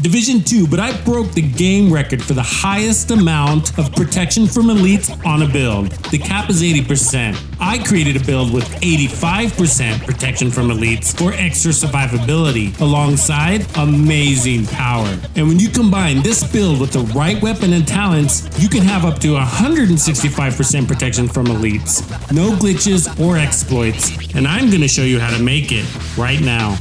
Division 2, but I broke the game record for the highest amount of protection from elites on a build. The cap is 80%. I created a build with 85% protection from elites for extra survivability, alongside amazing power. And when you combine this build with the right weapon and talents, you can have up to 165% protection from elites. No glitches or exploits. And I'm going to show you how to make it right now.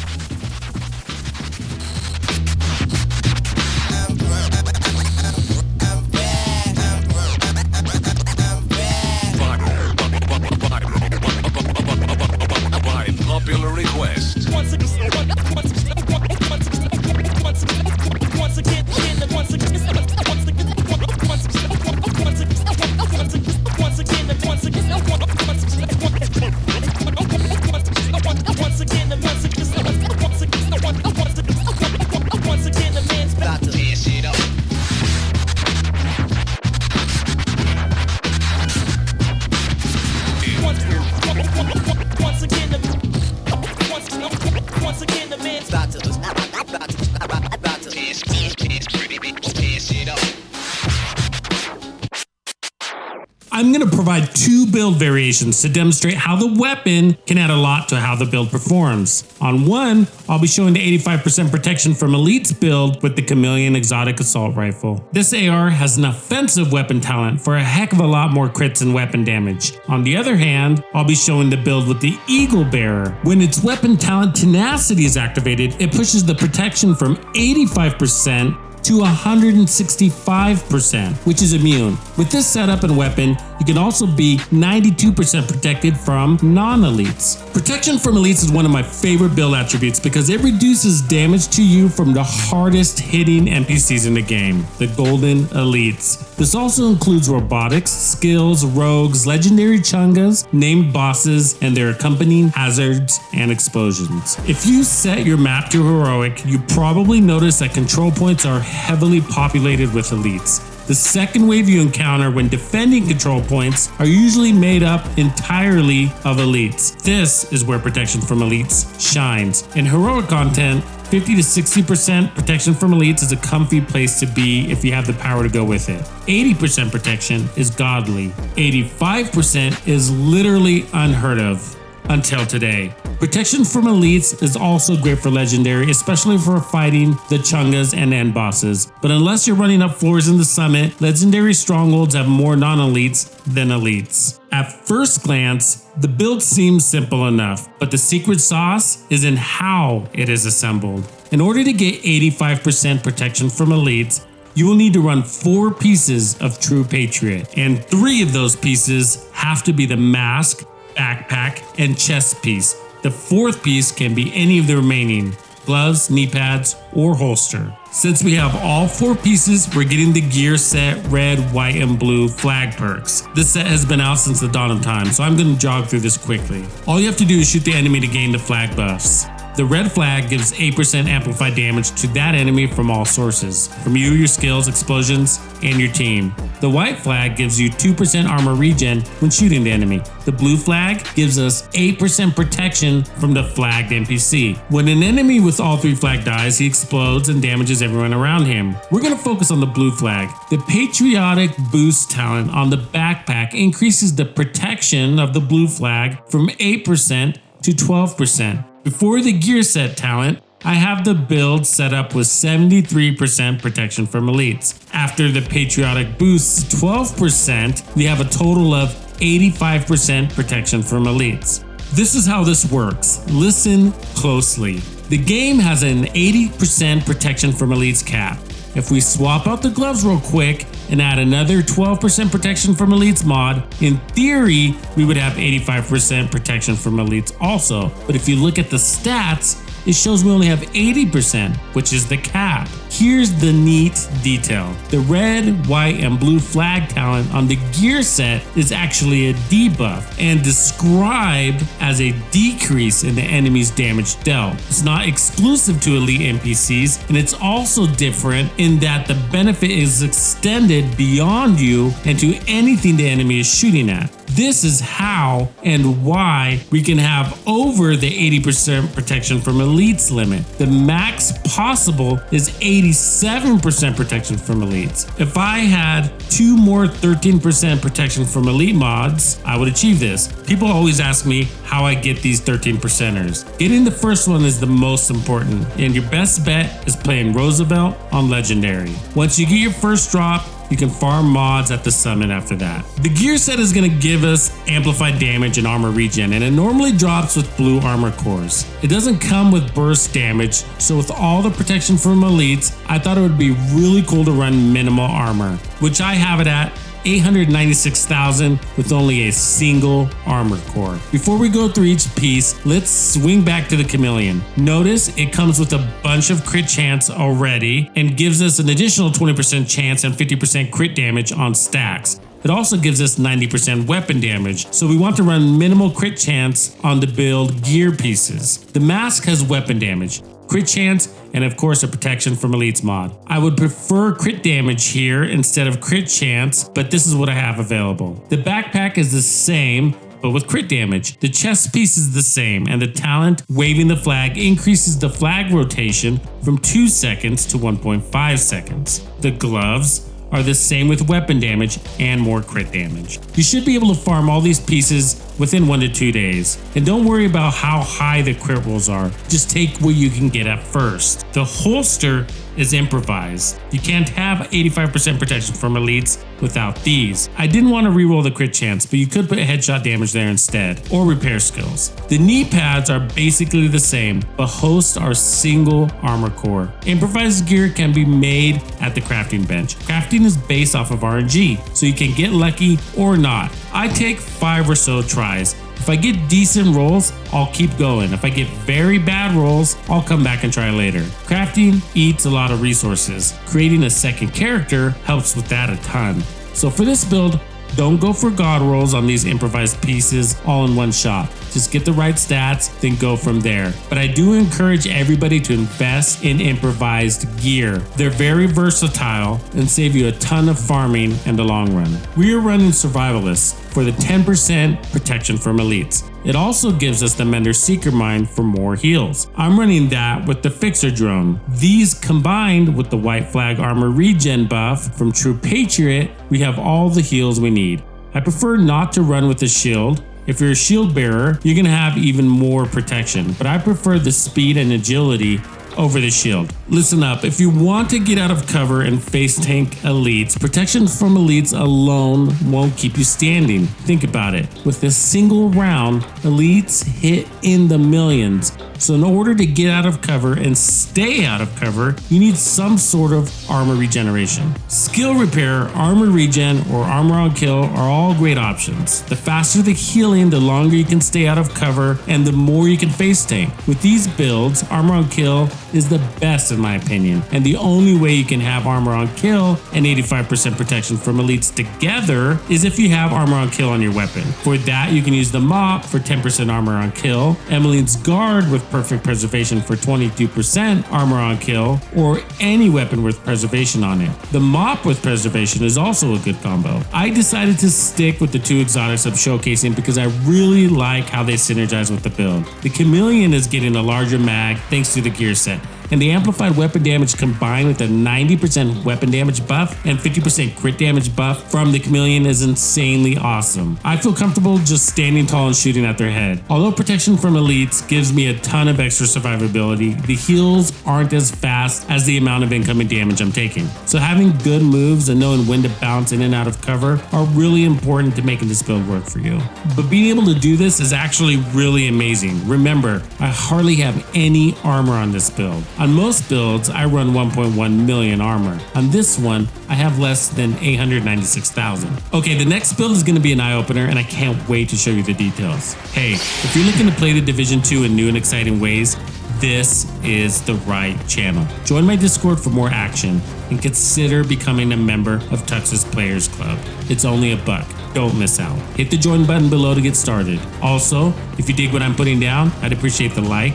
I'm going to provide two build variations to demonstrate how the weapon can add a lot to how the build performs. On one, I'll be showing the 85% protection from elites build with the Chameleon Exotic Assault Rifle. This AR has an offensive weapon talent for a heck of a lot more crits and weapon damage. On the other hand, I'll be showing the build with the Eagle Bearer. When its weapon talent Tenacity is activated, it pushes the protection from 85% to 165%, which is immune. With this setup and weapon, you can also be 92% protected from non-elites. Protection from elites is one of my favorite build attributes because it reduces damage to you from the hardest hitting NPCs in the game, the Golden Elites. This also includes robotics, skills, rogues, legendary chungas, named bosses, and their accompanying hazards and explosions. If you set your map to heroic, you probably notice that control points are heavily populated with elites. The second wave you encounter when defending control points are usually made up entirely of elites. This is where protection from elites shines. In heroic content, 50 to 60% protection from elites is a comfy place to be if you have the power to go with it. 80% protection is godly. 85% is literally unheard of until today. Protection from elites is also great for legendary, especially for fighting the chungas and end bosses. But unless you're running up floors in the summit, legendary strongholds have more non-elites than elites. At first glance, the build seems simple enough, but the secret sauce is in how it is assembled. In order to get 85% protection from elites, you will need to run 4 pieces of True Patriot, and 3 of those pieces have to be the mask, backpack, and chest piece. The 4th piece can be any of the remaining: gloves, knee pads, or holster. Since we have all 4 pieces, we're getting the gear set red, white, and blue flag perks. This set has been out since the dawn of time, so I'm going to jog through this quickly. All you have to do is shoot the enemy to gain the flag buffs. The red flag gives 8% amplified damage to that enemy from all sources, from you, your skills, explosions, and your team. The white flag gives you 2% armor regen when shooting the enemy. The blue flag gives us 8% protection from the flagged NPC. When an enemy with all 3 flag dies, he explodes and damages everyone around him. We're going to focus on the blue flag. The Patriotic Boost talent on the backpack increases the protection of the blue flag from 8% to 12%. Before the gear set talent, I have the build set up with 73% protection from elites. After the Patriotic Boost's 12%, we have a total of 85% protection from elites. This is how this works. Listen closely. The game has an 80% protection from elites cap. If we swap out the gloves real quick and add another 12% protection from elites mod, in theory, we would have 85% protection from elites also. But if you look at the stats, it shows we only have 80%, which is the cap. Here's the neat detail. The red, white, and blue flag talent on the gear set is actually a debuff and described as a decrease in the enemy's damage dealt. It's not exclusive to elite NPCs, and it's also different in that the benefit is extended beyond you and to anything the enemy is shooting at. This is how and why we can have over the 80% protection from elites limit. The max possible is 80 87% protection from elites. If I had 2 more 13% protection from elite mods, I would achieve this. People always ask me how I get these 13%ers. Getting the first one is the most important, and your best bet is playing Roosevelt on Legendary. Once you get your first drop, you can farm mods at the summit after that. The gear set is going to give us amplified damage and armor regen, and it normally drops with blue armor cores. It doesn't come with burst damage, so with all the protection from elites, I thought it would be really cool to run minimal armor, which I have it at 896,000 with only a single armor core. Before we go through each piece, let's swing back to the chameleon. Notice it comes with a bunch of crit chance already and gives us an additional 20% chance and 50% crit damage on stacks. It also gives us 90% weapon damage, so we want to run minimal crit chance on the build gear pieces. The mask has weapon damage, crit chance, and of course a protection from elites mod. I would prefer crit damage here instead of crit chance, but this is what I have available. The backpack is the same, but with crit damage. The chest piece is the same, and the talent waving the flag increases the flag rotation from 2 seconds to 1.5 seconds. The gloves are the same with weapon damage and more crit damage. You should be able to farm all these pieces within 1 to 2 days. And don't worry about how high the crit rolls are, just take what you can get at first. The holster is improvised. You can't have 85% protection from elites without these. I didn't want to reroll the crit chance, but you could put headshot damage there instead, or repair skills. The knee pads are basically the same, but host our single armor core. Improvised gear can be made at the crafting bench. Crafting is based off of RNG, so you can get lucky or not. I take 5 or so tries. If I get decent rolls, I'll keep going. If I get very bad rolls, I'll come back and try later. Crafting eats a lot of resources. Creating a second character helps with that a ton. So for this build, don't go for god rolls on these improvised pieces all in one shot. Just get the right stats, then go from there. But I do encourage everybody to invest in improvised gear. They're very versatile and save you a ton of farming in the long run. We are running Survivalists for the 10% protection from elites. It also gives us the Mender Seeker Mine for more heals. I'm running that with the Fixer Drone. These combined with the White Flag Armor Regen buff from True Patriot, we have all the heals we need. I prefer not to run with the shield. If you're a shield bearer, you're going to have even more protection, but I prefer the speed and agility over the shield. Listen up, if you want to get out of cover and face tank elites, protection from elites alone won't keep you standing. Think about it. With a single round, elites hit in the millions. So in order to get out of cover and stay out of cover, you need some sort of armor regeneration. Skill repair, armor regen, or armor on kill are all great options. The faster the healing, the longer you can stay out of cover, and the more you can face tank. With these builds, armor on kill is the best in my opinion, and the only way you can have armor on kill and 85% protection from elites together is if you have armor on kill on your weapon. For that, you can use the mop for 10% armor on kill, Emmeline's guard with perfect preservation for 22% armor on kill, or any weapon with preservation on it. The mop with preservation is also a good combo. I decided to stick with the 2 exotics I'm showcasing because I really like how they synergize with the build. The chameleon is getting a larger mag thanks to the gear set, and the amplified weapon damage combined with the 90% weapon damage buff and 50% crit damage buff from the chameleon is insanely awesome. I feel comfortable just standing tall and shooting at their head. Although protection from elites gives me a ton of extra survivability, the heals aren't as fast as the amount of incoming damage I'm taking. So having good moves and knowing when to bounce in and out of cover are really important to making this build work for you. But being able to do this is actually really amazing. Remember, I hardly have any armor on this build. On most builds, I run 1.1 million armor. On this one, I have less than 896,000. Okay, the next build is going to be an eye-opener, and I can't wait to show you the details. Hey, if you're looking to play the Division 2 in new and exciting ways, this is the right channel. Join my Discord for more action, and consider becoming a member of Tux's Players Club. It's only $1. Don't miss out. Hit the join button below to get started. Also, if you dig what I'm putting down, I'd appreciate the like,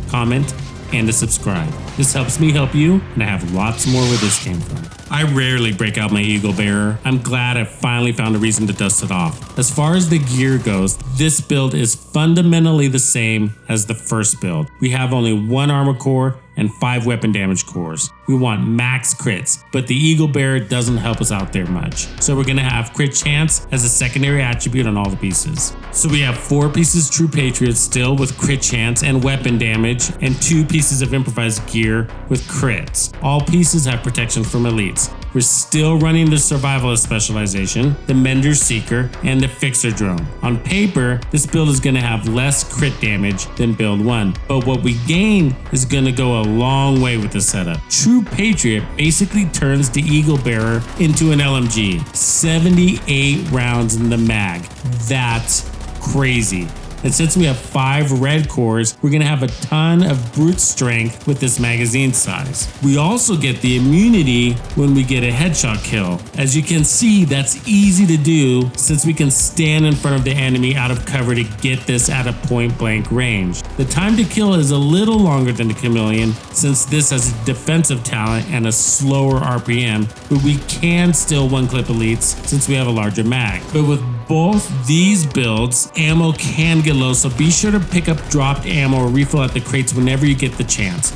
comment, and to subscribe. This helps me help you, and I have lots more where this came from. I rarely break out my Eagle Bearer. I'm glad I finally found a reason to dust it off. As far as the gear goes, this build is fundamentally the same as the first build. We have only 1 armor core and 5 weapon damage cores. We want max crits, but the Eagle Bearer doesn't help us out there much. So we're going to have crit chance as a secondary attribute on all the pieces. So we have 4 pieces True Patriot still with crit chance and weapon damage, and 2 pieces of improvised gear with crits. All pieces have protection from elites. We're still running the Survivalist specialization, the Mender's Seeker, and the Fixer Drone. On paper, this build is going to have less crit damage than build 1, but what we gain is going to go a long way with this setup. True Patriot basically turns the Eagle Bearer into an LMG. 78 rounds in the mag. That's crazy. And since we have 5 red cores, we're going to have a ton of brute strength with this magazine size. We also get the immunity when we get a headshot kill. As you can see, that's easy to do since we can stand in front of the enemy out of cover to get this at a point blank range. The time to kill is a little longer than the Chameleon since this has a defensive talent and a slower RPM, but we can still one-clip elites since we have a larger mag. But with both these builds, ammo can get low, so be sure to pick up dropped ammo or refill at the crates whenever you get the chance.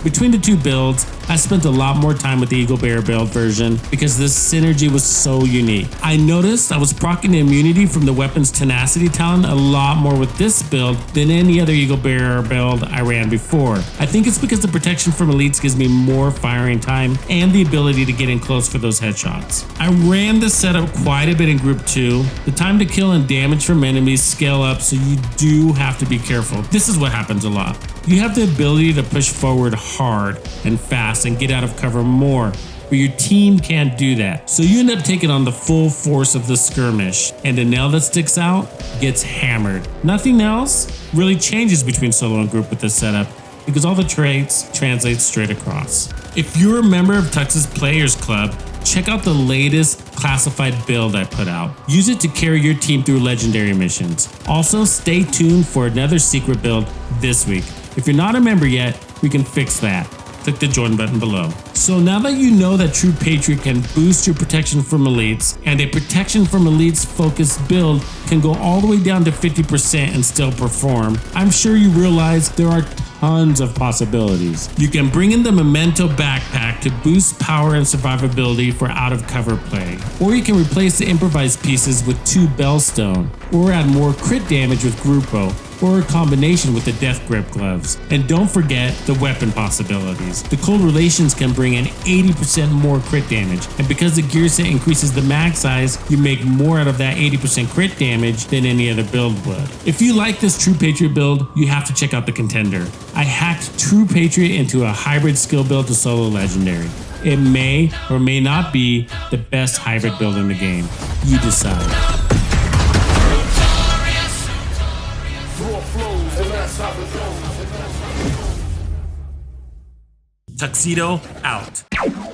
Between the 2 builds, I spent a lot more time with the Eagle Bearer build version because this synergy was so unique. I noticed I was proccing the immunity from the weapon's tenacity talent a lot more with this build than any other Eagle Bearer build I ran before. I think it's because the protection from elites gives me more firing time and the ability to get in close for those headshots. I ran this setup quite a bit in Group 2. The time to kill and damage from enemies scale up, so you do have to be careful. This is what happens a lot. You have the ability to push forward hard and fast and get out of cover more, but your team can't do that. So you end up taking on the full force of the skirmish, and the nail that sticks out gets hammered. Nothing else really changes between solo and group with this setup because all the traits translate straight across. If you're a member of Tux's Players Club, check out the latest classified build I put out. Use it to carry your team through legendary missions. Also, stay tuned for another secret build this week. If you're not a member yet, we can fix that. Click the join button below. So now that you know that True Patriot can boost your protection from elites, and a protection from elites focused build can go all the way down to 50% and still perform, I'm sure you realize there are tons of possibilities. You can bring in the Memento backpack to boost power and survivability for out of cover play, or you can replace the improvised pieces with 2 Bellstone, or add more crit damage with Grupo, or a combination with the Death Grip gloves. And don't forget the weapon possibilities. The Cold Relations can bring in 80% more crit damage, and because the gear set increases the mag size, you make more out of that 80% crit damage than any other build would. If you like this True Patriot build, you have to check out the Contender. I hacked True Patriot into a hybrid skill build to solo legendary. It may or may not be the best hybrid build in the game. You decide. Tuxedo out.